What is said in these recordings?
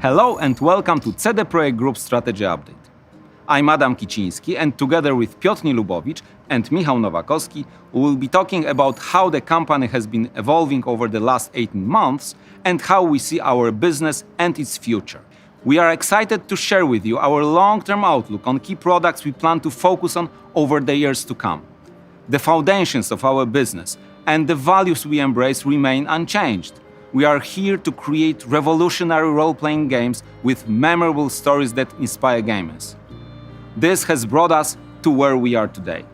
Hello and welcome to CD Projekt Group Strategy Update. I'm Adam Kiciński and together with Piotr Nilubowicz and Michał Nowakowski, we will be talking about how the company has been evolving over the last 18 months and how we see our business and its future. We are excited to share with you our long-term outlook on key products we plan to focus on over the years to come. The foundations of our business and the values we embrace remain unchanged. We are here to create revolutionary role-playing games with memorable stories that inspire gamers. This has brought us to where we are today.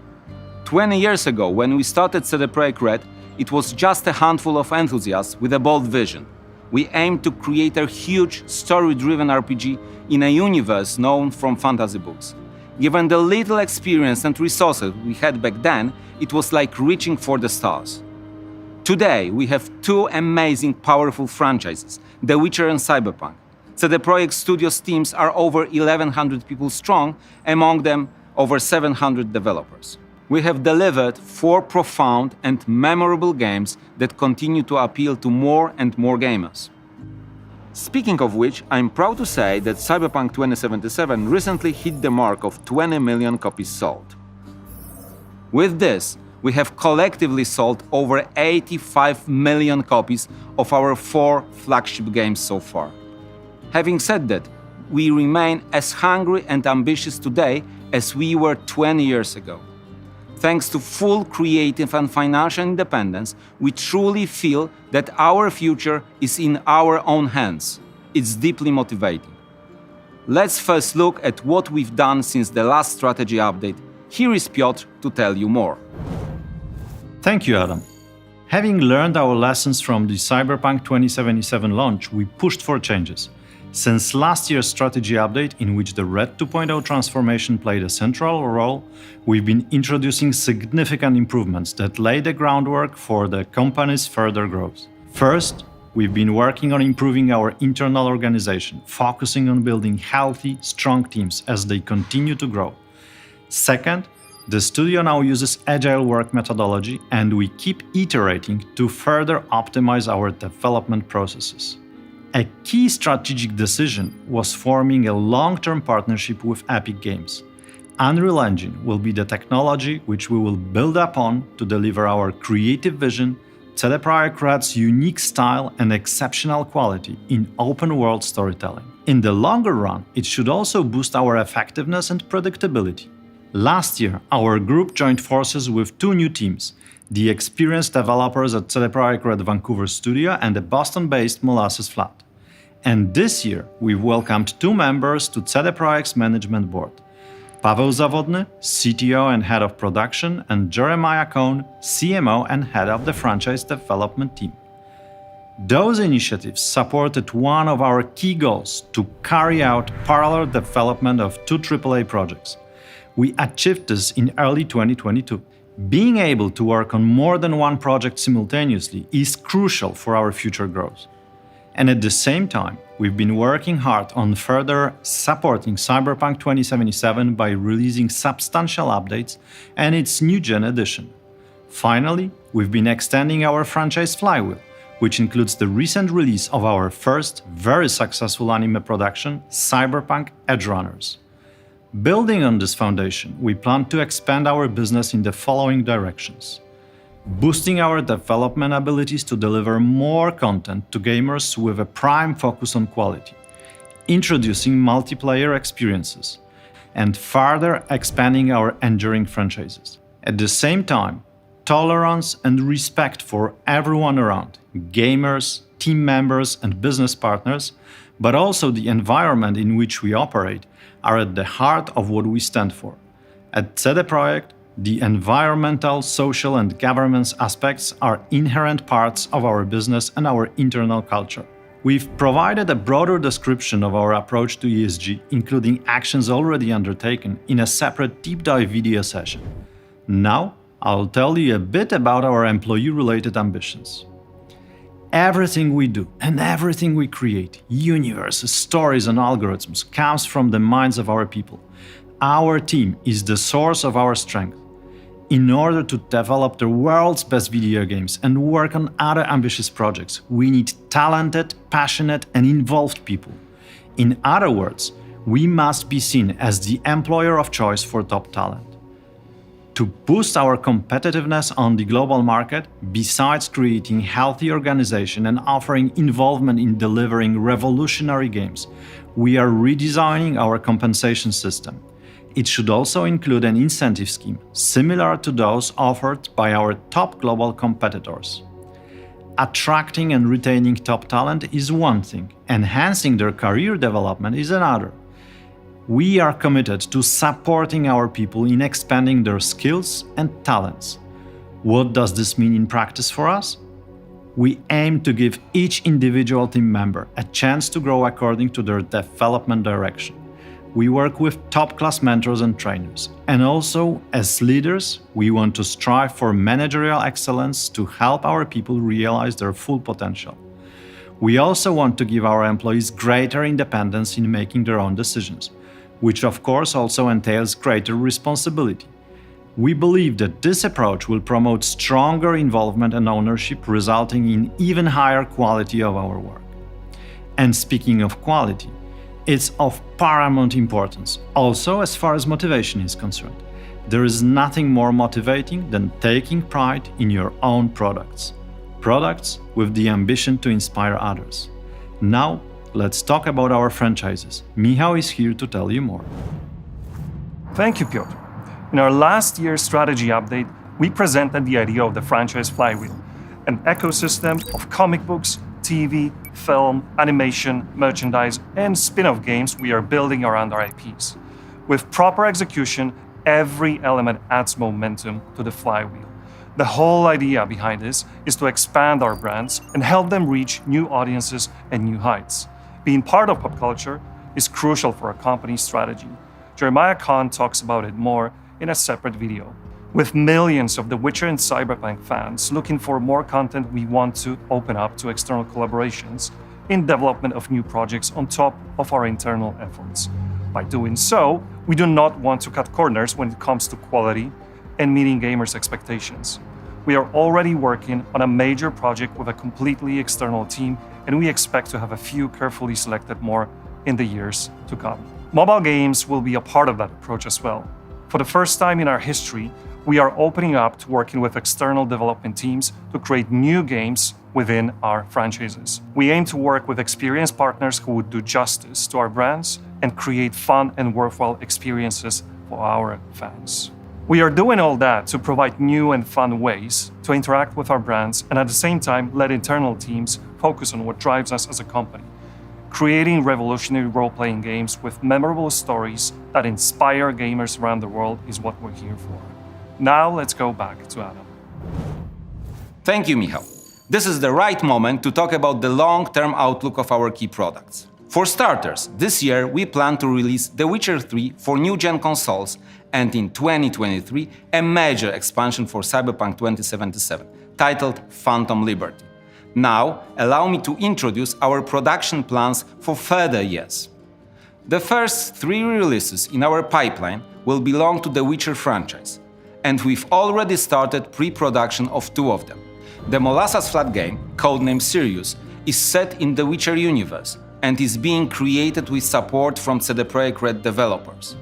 20 years ago, when we started CD Projekt Red, it was just a handful of enthusiasts with a bold vision. We aimed to create a huge, story-driven RPG in a universe known from fantasy books. Given the little experience and resources we had back then, it was like reaching for the stars. Today, we have two amazing, powerful franchises, The Witcher and Cyberpunk. CD Projekt Studios teams are over 1,100 people strong, among them over 700 developers. We have delivered 4 profound and memorable games that continue to appeal to more and more gamers. Speaking of which, I'm proud to say that Cyberpunk 2077 recently hit the mark of 20 million copies sold. With this, we have collectively sold over 85 million copies of our 4 flagship games so far. Having said that, we remain as hungry and ambitious today as we were 20 years ago. Thanks to full creative and financial independence, we truly feel that our future is in our own hands. It's deeply motivating. Let's first look at what we've done since the last strategy update. Here is Piotr to tell you more. Thank you, Adam. Having learned our lessons from the Cyberpunk 2077 launch, we pushed for changes. Since last year's strategy update, in which the Red 2.0 transformation played a central role, we've been introducing significant improvements that lay the groundwork for the company's further growth. First, we've been working on improving our internal organization, focusing on building healthy, strong teams as they continue to grow. Second, the studio now uses agile work methodology, and we keep iterating to further optimize our development processes. A key strategic decision was forming a long-term partnership with Epic Games. Unreal Engine will be the technology which we will build upon to deliver our creative vision, CD Projekt Red's unique style and exceptional quality in open-world storytelling. In the longer run, it should also boost our effectiveness and predictability. Last year, our group joined forces with 2 new teams, the experienced developers at CD Projekt Red Vancouver studio and the Boston-based Molasses Flat. And this year, we've welcomed 2 members to CD Projekt's management board. Paweł Zawodny, CTO and head of production, and Jeremiah Cohn, CMO and head of the franchise development team. Those initiatives supported one of our key goals: to carry out parallel development of 2 AAA projects. We achieved this in early 2022. Being able to work on more than one project simultaneously is crucial for our future growth. And at the same time, we've been working hard on further supporting Cyberpunk 2077 by releasing substantial updates and its new-gen edition. Finally, we've been extending our franchise flywheel, which includes the recent release of our first very successful anime production, Cyberpunk Edgerunners. Building on this foundation, we plan to expand our business in the following directions: boosting our development abilities to deliver more content to gamers with a prime focus on quality, introducing multiplayer experiences, and further expanding our enduring franchises. At the same time, tolerance and respect for everyone around, gamers, team members, and business partners, but also the environment in which we operate, are at the heart of what we stand for. At CD Projekt, the environmental, social, and governance aspects are inherent parts of our business and our internal culture. We've provided a broader description of our approach to ESG, including actions already undertaken, in a separate deep dive video session. Now, I'll tell you a bit about our employee-related ambitions. Everything we do and everything we create, universes, stories, and algorithms, comes from the minds of our people. Our team is the source of our strength. In order to develop the world's best video games and work on other ambitious projects, we need talented, passionate, and involved people. In other words, we must be seen as the employer of choice for top talent. To boost our competitiveness on the global market, besides creating healthy organization and offering involvement in delivering revolutionary games, we are redesigning our compensation system. It should also include an incentive scheme similar to those offered by our top global competitors. Attracting and retaining top talent is one thing, enhancing their career development is another. We are committed to supporting our people in expanding their skills and talents. What does this mean in practice for us? We aim to give each individual team member a chance to grow according to their development direction. We work with top-class mentors and trainers. And also, as leaders, we want to strive for managerial excellence to help our people realize their full potential. We also want to give our employees greater independence in making their own decisions, which of course also entails greater responsibility. We believe that this approach will promote stronger involvement and ownership, resulting in even higher quality of our work. And speaking of quality, it's of paramount importance, also as far as motivation is concerned. There is nothing more motivating than taking pride in your own products. Products with the ambition to inspire others. Now, let's talk about our franchises. Michał is here to tell you more. Thank you, Piotr. In our last year's strategy update, we presented the idea of the franchise flywheel, an ecosystem of comic books, TV, film, animation, merchandise, and spin-off games we are building around our IPs. With proper execution, every element adds momentum to the flywheel. The whole idea behind this is to expand our brands and help them reach new audiences and new heights. Being part of pop culture is crucial for a company's strategy. Jeremiah Kahn talks about it more in a separate video. With millions of The Witcher and Cyberpunk fans looking for more content, we want to open up to external collaborations in development of new projects on top of our internal efforts. By doing so, we do not want to cut corners when it comes to quality and meeting gamers' expectations. We are already working on a major project with a completely external team, and we expect to have a few carefully selected more in the years to come. Mobile games will be a part of that approach as well. For the first time in our history, we are opening up to working with external development teams to create new games within our franchises. We aim to work with experienced partners who would do justice to our brands and create fun and worthwhile experiences for our fans. We are doing all that to provide new and fun ways to interact with our brands and at the same time let internal teams focus on what drives us as a company. Creating revolutionary role-playing games with memorable stories that inspire gamers around the world is what we're here for. Now let's go back to Adam. Thank you, Michał. This is the right moment to talk about the long-term outlook of our key products. For starters, this year we plan to release The Witcher 3 for new-gen consoles and in 2023 a major expansion for Cyberpunk 2077, titled Phantom Liberty. Now, allow me to introduce our production plans for further years. The first 3 releases in our pipeline will belong to the Witcher franchise, and we've already started pre-production of 2 of them. The Molasses Flat game, codenamed Sirius, is set in the Witcher universe and is being created with support from CD Projekt Red developers.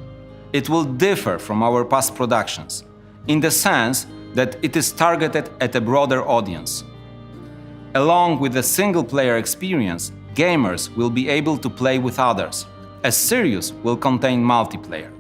It will differ from our past productions, in the sense that it is targeted at a broader audience. Along with the single-player experience, gamers will be able to play with others, as Sirius will contain multiplayer.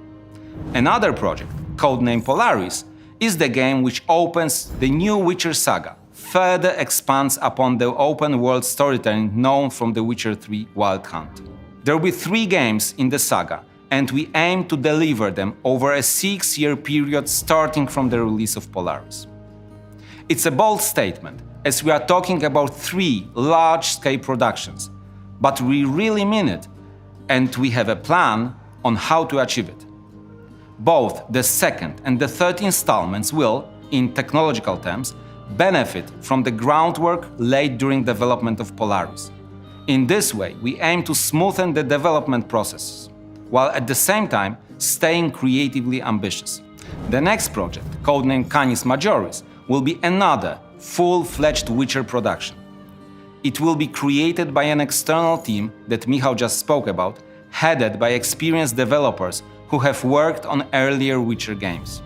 Another project, codenamed Polaris, is the game which opens the new Witcher saga, further expands upon the open-world storytelling known from The Witcher 3 Wild Hunt. There will be 3 games in the saga, and we aim to deliver them over a 6-year period starting from the release of Polaris. It's a bold statement, as we are talking about 3 large-scale productions, but we really mean it, and we have a plan on how to achieve it. Both the second and the third installments will, in technological terms, benefit from the groundwork laid during development of Polaris. In this way, we aim to smoothen the development process, while at the same time staying creatively ambitious. The next project, codenamed Canis Majoris, will be another full-fledged Witcher production. It will be created by an external team that Michał just spoke about, headed by experienced developers who have worked on earlier Witcher games.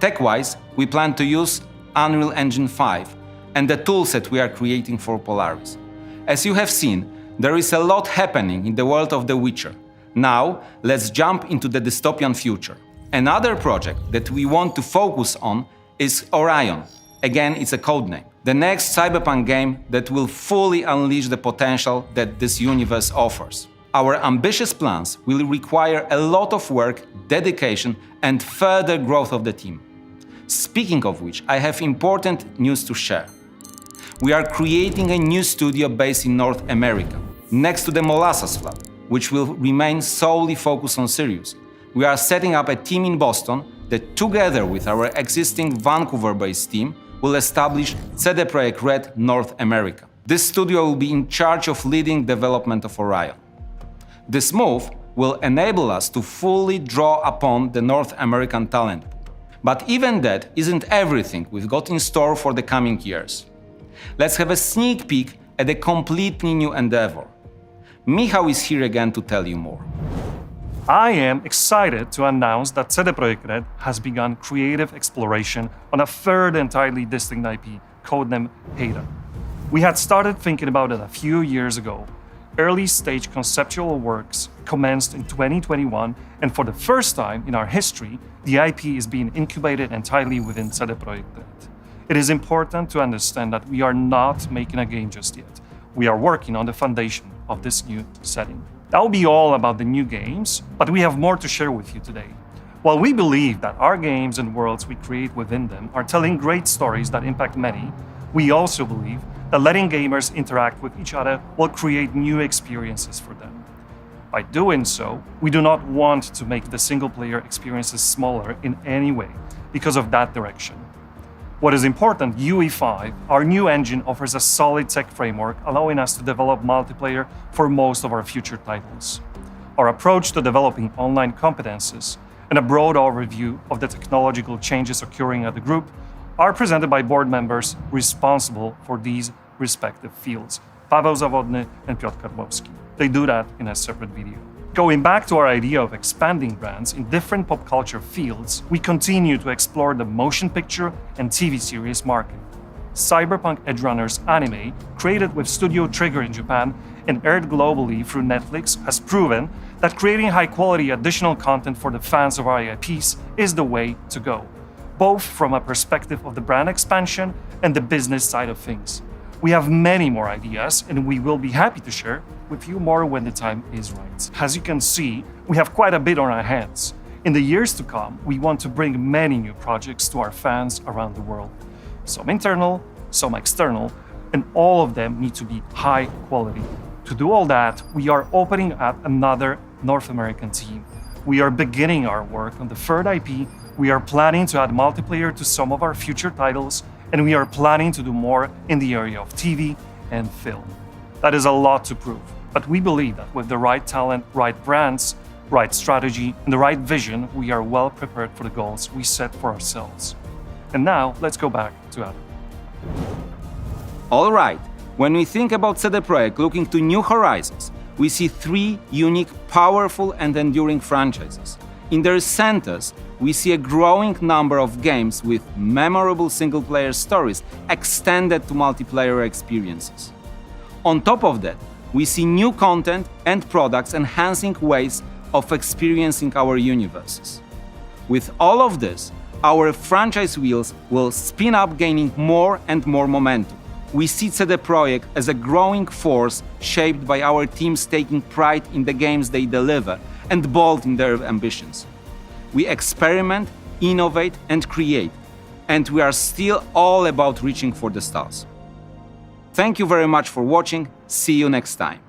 Tech-wise, we plan to use Unreal Engine 5 and the toolset we are creating for Polaris. As you have seen, there is a lot happening in the world of The Witcher. Now, let's jump into the dystopian future. Another project that we want to focus on is Orion. Again, it's a codename. The next cyberpunk game that will fully unleash the potential that this universe offers. Our ambitious plans will require a lot of work, dedication, and further growth of the team. Speaking of which, I have important news to share. We are creating a new studio based in North America, next to the Molasses Flood, which will remain solely focused on Sirius. We are setting up a team in Boston that, together with our existing Vancouver-based team, will establish CD Projekt Red North America. This studio will be in charge of leading development of Orion. This move will enable us to fully draw upon the North American talent pool. But even that isn't everything we've got in store for the coming years. Let's have a sneak peek at a completely new endeavor. Michał is here again to tell you more. I am excited to announce that CD Projekt Red has begun creative exploration on a third entirely distinct IP, codename Ada. We had started thinking about it a few years ago. Early-stage conceptual works commenced in 2021, and for the first time in our history, the IP is being incubated entirely within CD Projekt Red. It is important to understand that we are not making a game just yet. We are working on the foundation of this new setting. That will be all about the new games, but we have more to share with you today. While we believe that our games and worlds we create within them are telling great stories that impact many, we also believe that letting gamers interact with each other will create new experiences for them. By doing so, we do not want to make the single-player experiences smaller in any way because of that direction. What is important, UE5, our new engine, offers a solid tech framework allowing us to develop multiplayer for most of our future titles. Our approach to developing online competences and a broad overview of the technological changes occurring at the group are presented by board members responsible for these respective fields, Paweł Zawodny and Piotr Karłowski. They do that in a separate video. Going back to our idea of expanding brands in different pop culture fields, we continue to explore the motion picture and TV series market. Cyberpunk Edge Runners anime, created with Studio Trigger in Japan and aired globally through Netflix, has proven that creating high-quality additional content for the fans of our IPs is the way to go, both from a perspective of the brand expansion and the business side of things. We have many more ideas, and we will be happy to share with you more when the time is right. As you can see, we have quite a bit on our hands. In the years to come, we want to bring many new projects to our fans around the world. Some internal, some external, and all of them need to be high quality. To do all that, we are opening up another North American team. We are beginning our work on the third IP, we are planning to add multiplayer to some of our future titles, and we are planning to do more in the area of TV and film. That is a lot to prove, but we believe that with the right talent, right brands, right strategy, and the right vision, we are well prepared for the goals we set for ourselves. And now, let's go back to Adam. All right, when we think about CD Projekt looking to new horizons, we see three unique, powerful, and enduring franchises. In their centers, we see a growing number of games with memorable single-player stories extended to multiplayer experiences. On top of that, we see new content and products enhancing ways of experiencing our universes. With all of this, our franchise wheels will spin up, gaining more and more momentum. We see CD Projekt as a growing force shaped by our teams taking pride in the games they deliver and bold in their ambitions. We experiment, innovate, and create, and we are still all about reaching for the stars. Thank you very much for watching. See you next time.